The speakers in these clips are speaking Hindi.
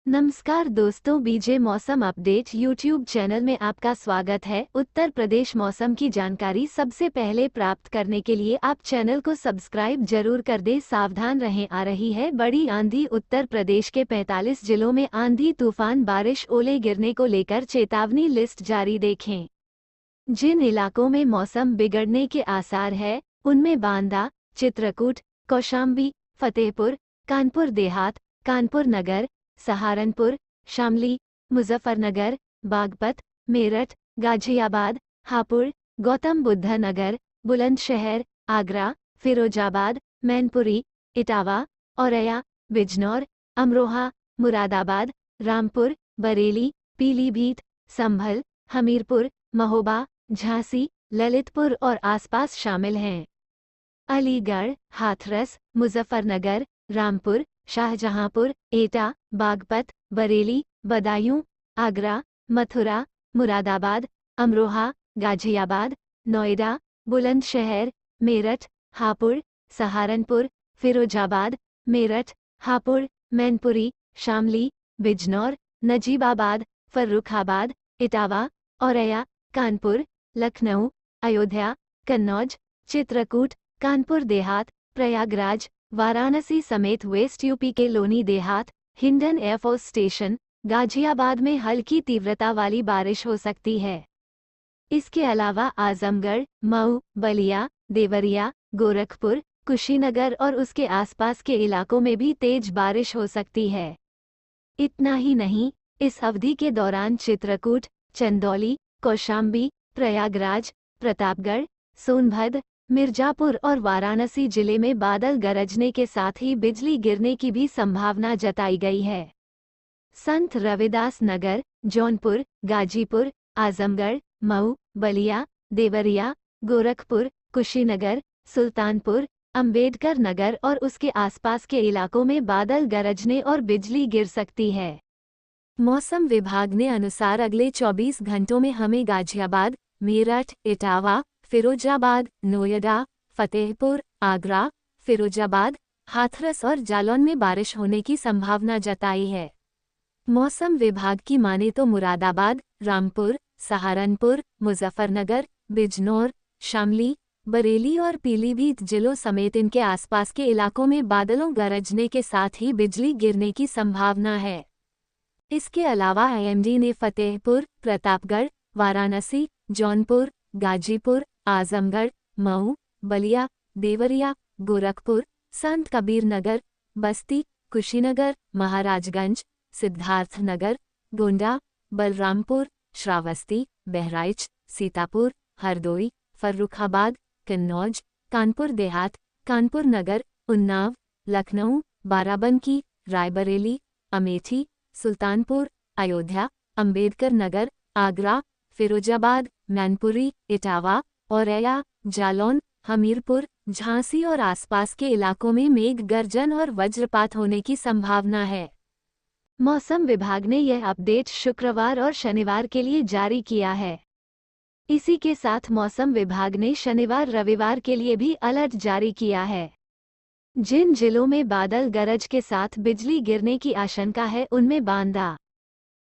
नमस्कार दोस्तों, बीजे मौसम अपडेट यूट्यूब चैनल में आपका स्वागत है। उत्तर प्रदेश मौसम की जानकारी सबसे पहले प्राप्त करने के लिए आप चैनल को सब्सक्राइब जरूर कर दें। सावधान रहें, आ रही है बड़ी आंधी। उत्तर प्रदेश के 45 जिलों में आंधी तूफान बारिश ओले गिरने को लेकर चेतावनी लिस्ट जारी। देखें जिन इलाकों में मौसम बिगड़ने के आसार है उनमें बांदा, चित्रकूट, कौशाम्बी, फतेहपुर, कानपुर देहात, कानपुर नगर, सहारनपुर, शामली, मुजफ्फरनगर, बागपत, मेरठ, गाजियाबाद, हापुड़, गौतम बुद्ध नगर, बुलंदशहर, आगरा, फिरोजाबाद, मैनपुरी, इटावा, औरैया, बिजनौर, अमरोहा, मुरादाबाद, रामपुर, बरेली, पीलीभीत, संभल, हमीरपुर, महोबा, झांसी, ललितपुर और आसपास शामिल हैं। अलीगढ़, हाथरस, मुजफ्फरनगर, रामपुर, शाहजहांपुर, एटा, बागपत, बरेली, बदायूं, आगरा, मथुरा, मुरादाबाद, अमरोहा, गाजियाबाद, नोएडा, बुलंदशहर, मेरठ, हापुड़, सहारनपुर, फिरोजाबाद, मेरठ, हापुड़, मैनपुरी, शामली, बिजनौर, नजीबाबाद, फर्रुखाबाद, इटावा, औरैया, कानपुर, लखनऊ, अयोध्या, कन्नौज, चित्रकूट, कानपुर देहात, प्रयागराज, वाराणसी समेत वेस्ट यूपी के लोनी देहात, हिंडन एयरफोर्स स्टेशन, गाजियाबाद में हल्की तीव्रता वाली बारिश हो सकती है। इसके अलावा आजमगढ़, मऊ, बलिया, देवरिया, गोरखपुर, कुशीनगर और उसके आसपास के इलाकों में भी तेज बारिश हो सकती है। इतना ही नहीं, इस अवधि के दौरान चित्रकूट, चंदौली, कौशाम्बी, प्रयागराज, प्रतापगढ़, सोनभद्र, मिर्जापुर और वाराणसी जिले में बादल गरजने के साथ ही बिजली गिरने की भी संभावना जताई गई है। संत रविदास नगर, जौनपुर, गाजीपुर, आजमगढ़, मऊ, बलिया, देवरिया, गोरखपुर, कुशीनगर, सुल्तानपुर, अंबेडकर नगर और उसके आसपास के इलाकों में बादल गरजने और बिजली गिर सकती है। मौसम विभाग ने अनुसार अगले 24 घंटों में हमें गाजियाबाद, मेरठ, इटावा, फिरोजाबाद, नोएडा, फतेहपुर, आगरा, फिरोजाबाद, हाथरस और जालौन में बारिश होने की संभावना जताई है। मौसम विभाग की माने तो मुरादाबाद, रामपुर, सहारनपुर, मुजफ्फरनगर, बिजनौर, शामली, बरेली और पीलीभीत जिलों समेत इनके आसपास के इलाकों में बादलों गरजने के साथ ही बिजली गिरने की संभावना है। इसके अलावा आईएमडी ने फतेहपुर, प्रतापगढ़, वाराणसी, जौनपुर, गाजीपुर, आजमगढ़, मऊ, बलिया, देवरिया, गोरखपुर, संत कबीर नगर, बस्ती, कुशीनगर, महाराजगंज, सिद्धार्थनगर, गोंडा, बलरामपुर, श्रावस्ती, बहराइच, सीतापुर, हरदोई, फर्रुखाबाद, कन्नौज, कानपुर देहात, कानपुर नगर, उन्नाव, लखनऊ, बाराबंकी, रायबरेली, अमेठी, सुल्तानपुर, अयोध्या, अंबेडकर नगर, आगरा, फिरोजाबाद, मैनपुरी, इटावा, औरैया, जालौन, हमीरपुर, झांसी और आसपास के इलाकों में मेघ गर्जन और वज्रपात होने की संभावना है। मौसम विभाग ने यह अपडेट शुक्रवार और शनिवार के लिए जारी किया है। इसी के साथ मौसम विभाग ने शनिवार रविवार के लिए भी अलर्ट जारी किया है। जिन जिलों में बादल गरज के साथ बिजली गिरने की आशंका है उनमें बांदा,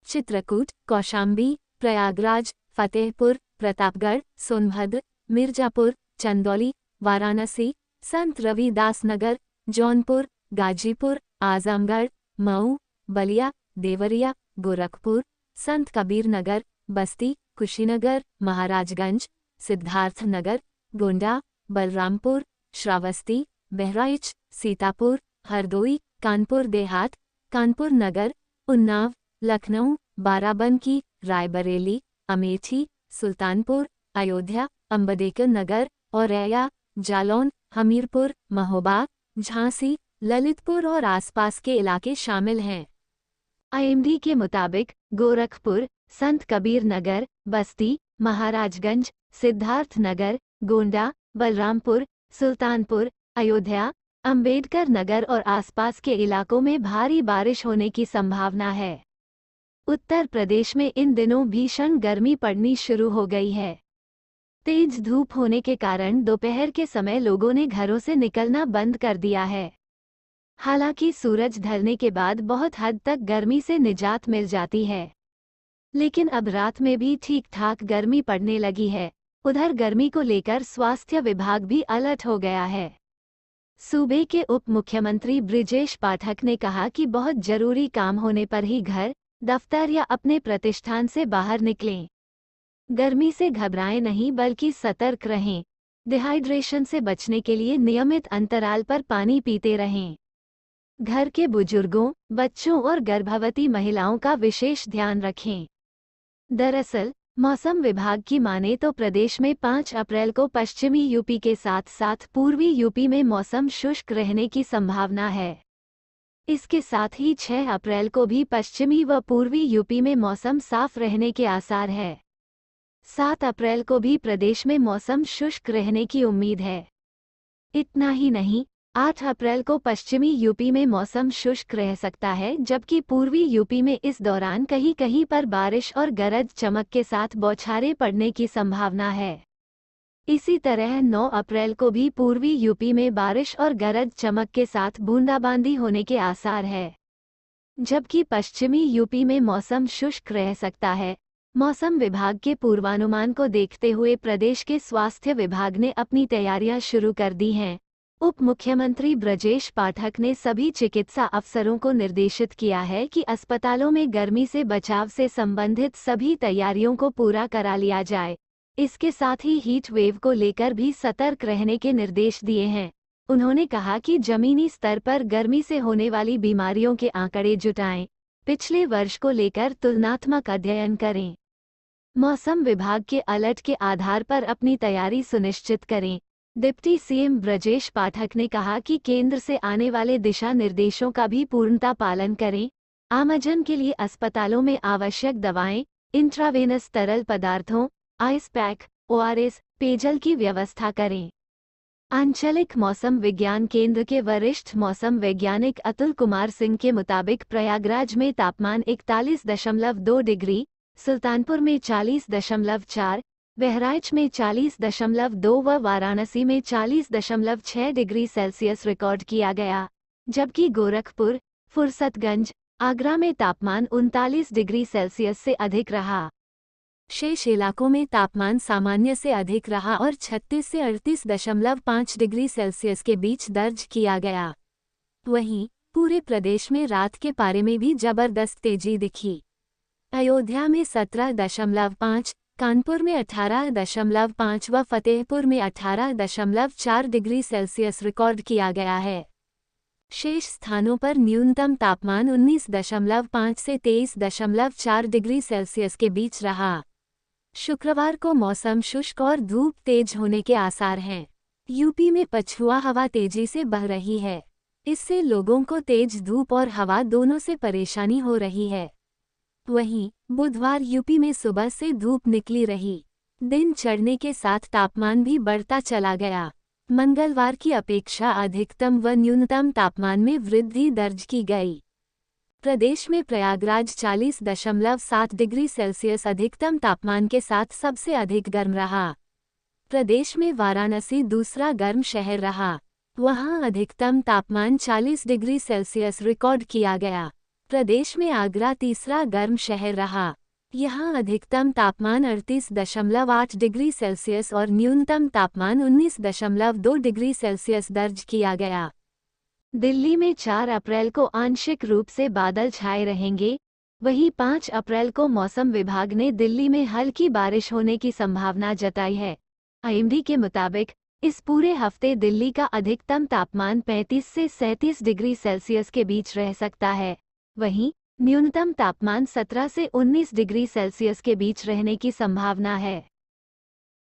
चित्रकूट, कौशाम्बी, प्रयागराज, फतेहपुर, प्रतापगढ़, सोनभद्र, मिर्जापुर, चंदौली, वाराणसी, संत रविदास नगर, जौनपुर, गाजीपुर, आजमगढ़, मऊ, बलिया, देवरिया, गोरखपुर, संत कबीर नगर, बस्ती, कुशीनगर, महाराजगंज, सिद्धार्थनगर, गोंडा, बलरामपुर, श्रावस्ती, बहराइच, सीतापुर, हरदोई, कानपुर देहात, कानपुर नगर, उन्नाव, लखनऊ, बाराबंकी, रायबरेली, अमेठी, सुल्तानपुर, अयोध्या, अंबेडकर नगर, औरैया, जालौन, हमीरपुर, महोबा, झांसी, ललितपुर और आसपास के इलाके शामिल हैं। आईएमडी के मुताबिक गोरखपुर, संत कबीर नगर, बस्ती, महाराजगंज, सिद्धार्थनगर, गोंडा, बलरामपुर, सुल्तानपुर, अयोध्या, अंबेडकर नगर और आसपास के इलाकों में भारी बारिश होने की संभावना है। उत्तर प्रदेश में इन दिनों भीषण गर्मी पड़नी शुरू हो गई है। तेज धूप होने के कारण दोपहर के समय लोगों ने घरों से निकलना बंद कर दिया है। हालांकि सूरज ढलने के बाद बहुत हद तक गर्मी से निजात मिल जाती है, लेकिन अब रात में भी ठीक ठाक गर्मी पड़ने लगी है। उधर गर्मी को लेकर स्वास्थ्य विभाग भी अलर्ट हो गया है। सूबे के उप मुख्यमंत्री बृजेश पाठक ने कहा कि बहुत जरूरी काम होने पर ही घर, दफ्तर या अपने प्रतिष्ठान से बाहर निकलें। गर्मी से घबराएं नहीं बल्कि सतर्क रहें। डिहाइड्रेशन से बचने के लिए नियमित अंतराल पर पानी पीते रहें। घर के बुजुर्गों, बच्चों और गर्भवती महिलाओं का विशेष ध्यान रखें। दरअसल मौसम विभाग की माने तो प्रदेश में 5 अप्रैल को पश्चिमी यूपी के साथ साथ पूर्वी यूपी में मौसम शुष्क रहने की संभावना है। इसके साथ ही 6 अप्रैल को भी पश्चिमी व पूर्वी यूपी में मौसम साफ रहने के आसार है। 7 अप्रैल को भी प्रदेश में मौसम शुष्क रहने की उम्मीद है। इतना ही नहीं, 8 अप्रैल को पश्चिमी यूपी में मौसम शुष्क रह सकता है, जबकि पूर्वी यूपी में इस दौरान कहीं कहीं पर बारिश और गरज चमक के साथ बौछारें पड़ने की संभावना है। इसी तरह 9 अप्रैल को भी पूर्वी यूपी में बारिश और गरज चमक के साथ बूंदाबांदी होने के आसार है, जबकि पश्चिमी यूपी में मौसम शुष्क रह सकता है। मौसम विभाग के पूर्वानुमान को देखते हुए प्रदेश के स्वास्थ्य विभाग ने अपनी तैयारियां शुरू कर दी हैं। उप मुख्यमंत्री बृजेश पाठक ने सभी चिकित्सा अफसरों को निर्देशित किया है कि अस्पतालों में गर्मी से बचाव से संबंधित सभी तैयारियों को पूरा करा लिया जाए। इसके साथ ही हीट वेव को लेकर भी सतर्क रहने के निर्देश दिए हैं। उन्होंने कहा कि जमीनी स्तर पर गर्मी से होने वाली बीमारियों के आंकड़े जुटाएं, पिछले वर्ष को लेकर तुलनात्मक अध्ययन करें, मौसम विभाग के अलर्ट के आधार पर अपनी तैयारी सुनिश्चित करें। डिप्टी सीएम बृजेश पाठक ने कहा कि केंद्र से आने वाले दिशा निर्देशों का भी पूर्णतः पालन करें। आमजन के लिए अस्पतालों में आवश्यक दवाएं, इंट्रावेनस तरल पदार्थों, आइस पैक, ओआरएस, पेयजल की व्यवस्था करें। आंचलिक मौसम विज्ञान केंद्र के वरिष्ठ मौसम वैज्ञानिक अतुल कुमार सिंह के मुताबिक प्रयागराज में तापमान 41.2 डिग्री, सुल्तानपुर में 40.4, बहराइच में 40.2 व वाराणसी में 40.6 डिग्री सेल्सियस रिकॉर्ड किया गया, जबकि गोरखपुर, फुरसतगंज, आगरा में तापमान 39 डिग्री सेल्सियस से अधिक रहा। शेष इलाकों में तापमान सामान्य से अधिक रहा और 36 से 38.5 डिग्री सेल्सियस के बीच दर्ज किया गया। वहीं पूरे प्रदेश में रात के पारे में भी जबरदस्त तेजी दिखी। अयोध्या में 17.5, कानपुर में 18.5 व फतेहपुर में 18.4 डिग्री सेल्सियस रिकॉर्ड किया गया है। शेष स्थानों पर न्यूनतम तापमान 19.5 से 23.4 डिग्री सेल्सियस के बीच रहा। शुक्रवार को मौसम शुष्क और धूप तेज होने के आसार हैं। यूपी में पछुआ हवा तेजी से बह रही है। इससे लोगों को तेज धूप और हवा दोनों से परेशानी हो रही है। वहीं बुधवार यूपी में सुबह से धूप निकली रही। दिन चढ़ने के साथ तापमान भी बढ़ता चला गया। मंगलवार की अपेक्षा अधिकतम व न्यूनतम तापमान में वृद्धि दर्ज की गई। प्रदेश में प्रयागराज 40.7 डिग्री सेल्सियस अधिकतम तापमान के साथ सबसे अधिक गर्म रहा। प्रदेश में वाराणसी दूसरा गर्म शहर रहा। वहां अधिकतम तापमान 40 डिग्री सेल्सियस रिकॉर्ड किया गया। प्रदेश में आगरा तीसरा गर्म शहर रहा। यहां अधिकतम तापमान 38.8 डिग्री सेल्सियस और न्यूनतम तापमान 19.2 डिग्री सेल्सियस दर्ज किया गया। दिल्ली में 4 अप्रैल को आंशिक रूप से बादल छाए रहेंगे। वहीं 5 अप्रैल को मौसम विभाग ने दिल्ली में हल्की बारिश होने की संभावना जताई है। आईएमडी के मुताबिक इस पूरे हफ्ते दिल्ली का अधिकतम तापमान 35 से 37 डिग्री सेल्सियस के बीच रह सकता है। वहीं न्यूनतम तापमान 17 से 19 डिग्री सेल्सियस के बीच रहने की संभावना है।